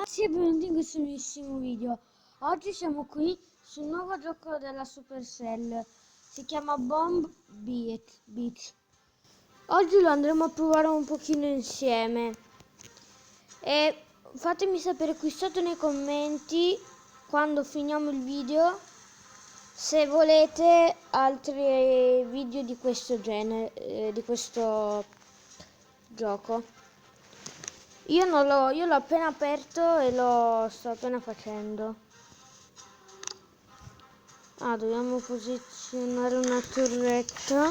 ragazzi e benvenuti in questo nuovissimo video. Oggi siamo qui sul nuovo gioco della Supercell. Si chiama Bomb Beach. Oggi lo andremo a provare un pochino insieme. E fatemi sapere qui sotto nei commenti, quando finiamo il video, se volete altri video di questo genere, di questo gioco. Io l'ho appena aperto e lo sto appena facendo. Dobbiamo posizionare una torretta.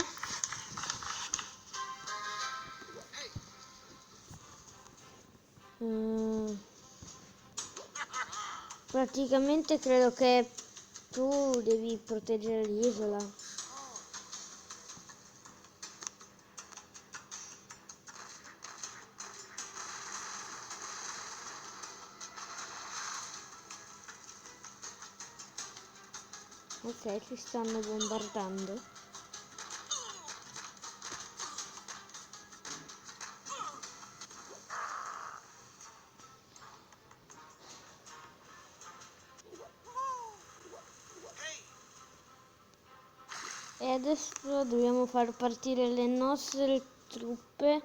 Praticamente credo che tu devi proteggere l'isola. Ok, ci stanno bombardando. E adesso dobbiamo far partire le nostre truppe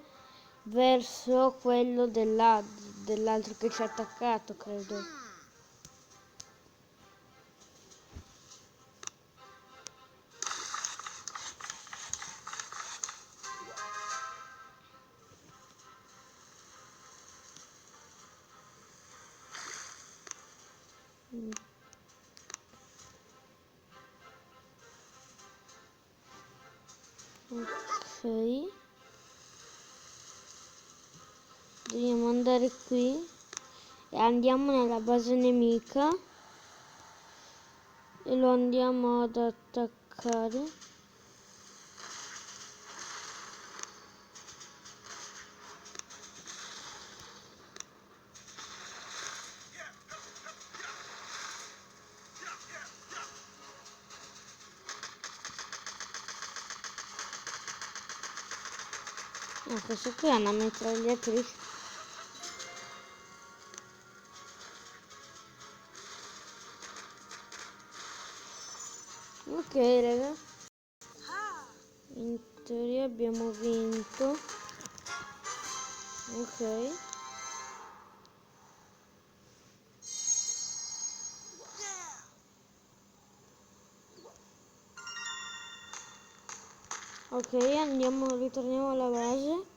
verso quello dell'altro che ci ha attaccato, credo. Ok, dobbiamo andare qui e andiamo nella base nemica e lo andiamo ad attaccare. Questo qui è una mitragliatrice. Ok raga, in teoria abbiamo vinto. Ok, ritorniamo alla base.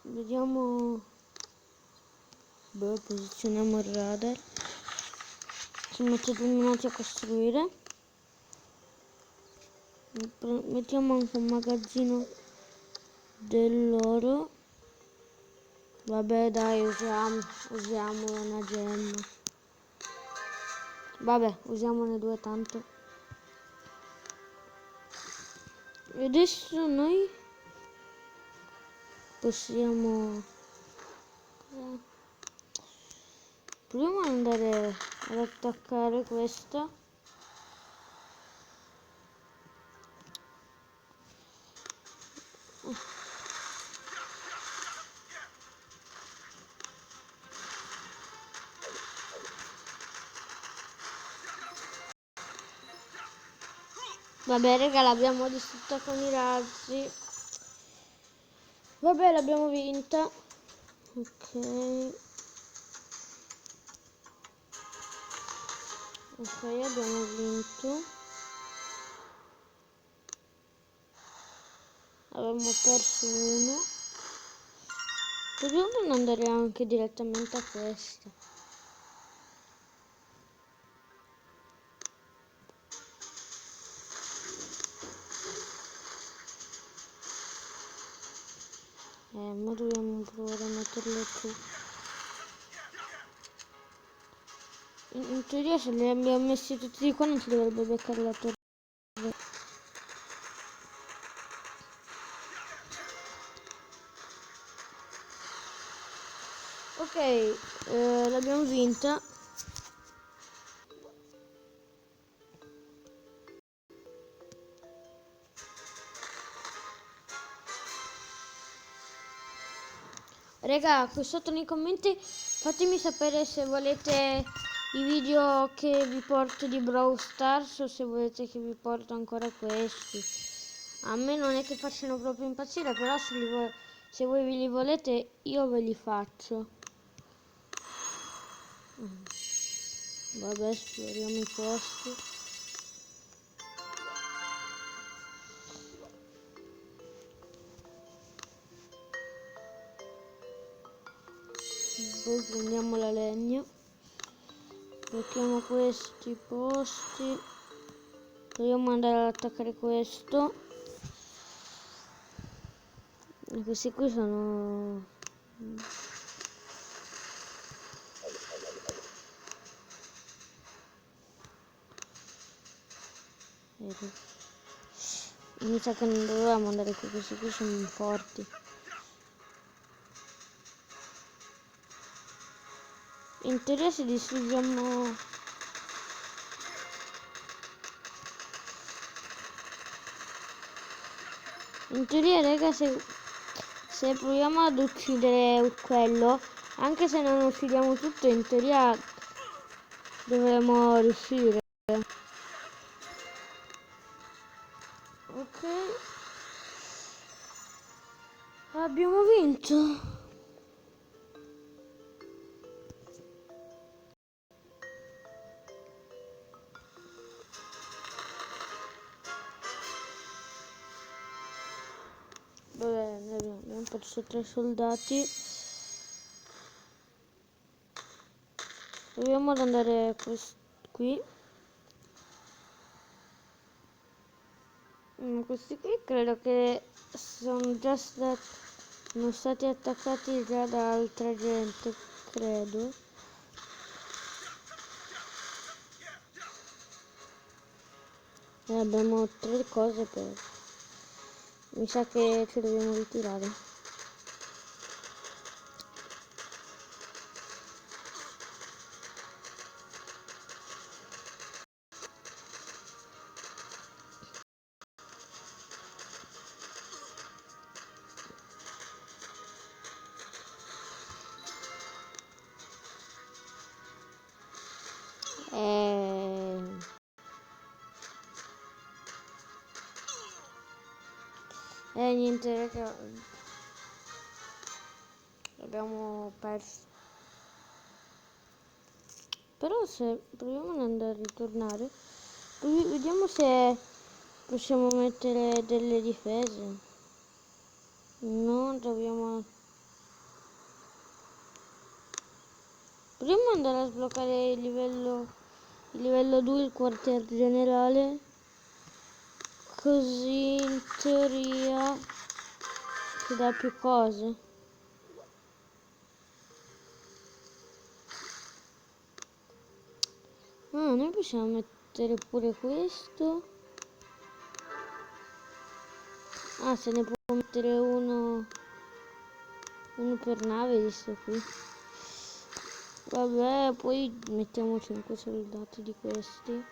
Vediamo. Posizioniamo il radar. Ci mette 2 minuti a costruire. Mettiamo anche un magazzino dell'oro. Vabbè dai, usiamo una gemma. Vabbè, usiamone 2 tanto. E adesso noi possiamo... proviamo ad andare ad attaccare questa. Vabbè raga, l'abbiamo distrutta con i razzi. Vabbè, l'abbiamo vinta. Ok, abbiamo vinto. Abbiamo perso uno. Proviamo ad andare anche direttamente a questa. Ma dobbiamo provare a metterle su. In teoria se li abbiamo messi tutti di qua non si dovrebbe beccare la torre. Ok, l'abbiamo vinta. Raga, qui sotto nei commenti fatemi sapere se volete i video che vi porto di Brawl Stars o se volete che vi porto ancora questi. A me non è che facciano proprio impazzire, però se voi ve li volete io ve li faccio. Vabbè, esploriamo i posti. Poi prendiamo la legna, blocchiamo questi posti, proviamo ad andare ad attaccare questo. E questi qui sono... mi sa che non dovevamo andare qui, questi qui sono forti. In teoria se distruggiamo... In teoria raga se proviamo ad uccidere quello, anche se non uccidiamo tutto, in teoria dovremmo riuscire. Ok. Abbiamo vinto. Vabbè, abbiamo perso 3 soldati. Proviamo ad andare qui. Questi qui credo che sono stati attaccati già da altra gente, credo. E abbiamo 3 cose per... Mi sa che ci dobbiamo ritirare. Niente raga, abbiamo perso. Però se proviamo ad andare a ritornare, vediamo se possiamo mettere delle difese. No, dobbiamo... Proviamo ad andare a sbloccare il livello 2, il quartier generale. Così in teoria ci dà più cose. Noi possiamo mettere pure questo. Se ne può mettere uno per nave, visto qui. Vabbè, poi mettiamo 5 soldati di questi.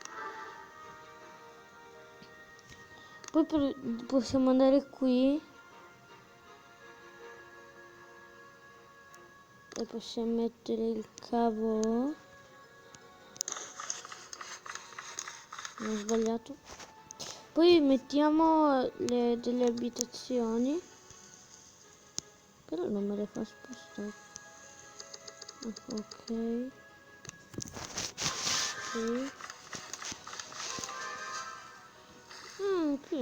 Poi possiamo andare qui. E possiamo mettere il cavo. Ho sbagliato. Poi mettiamo delle abitazioni. Però non me le fa spostare. Ok. Sì. Ok.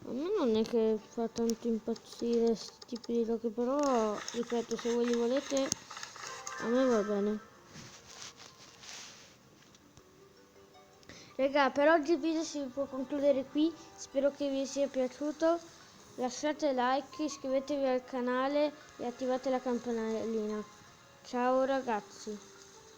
A me non è che fa tanto impazzire questi tipi di giochi, però ripeto, se voi li volete a me va bene. Raga, per oggi il video si può concludere qui, spero che vi sia piaciuto, lasciate like, iscrivetevi al canale e attivate la campanellina. Ciao ragazzi!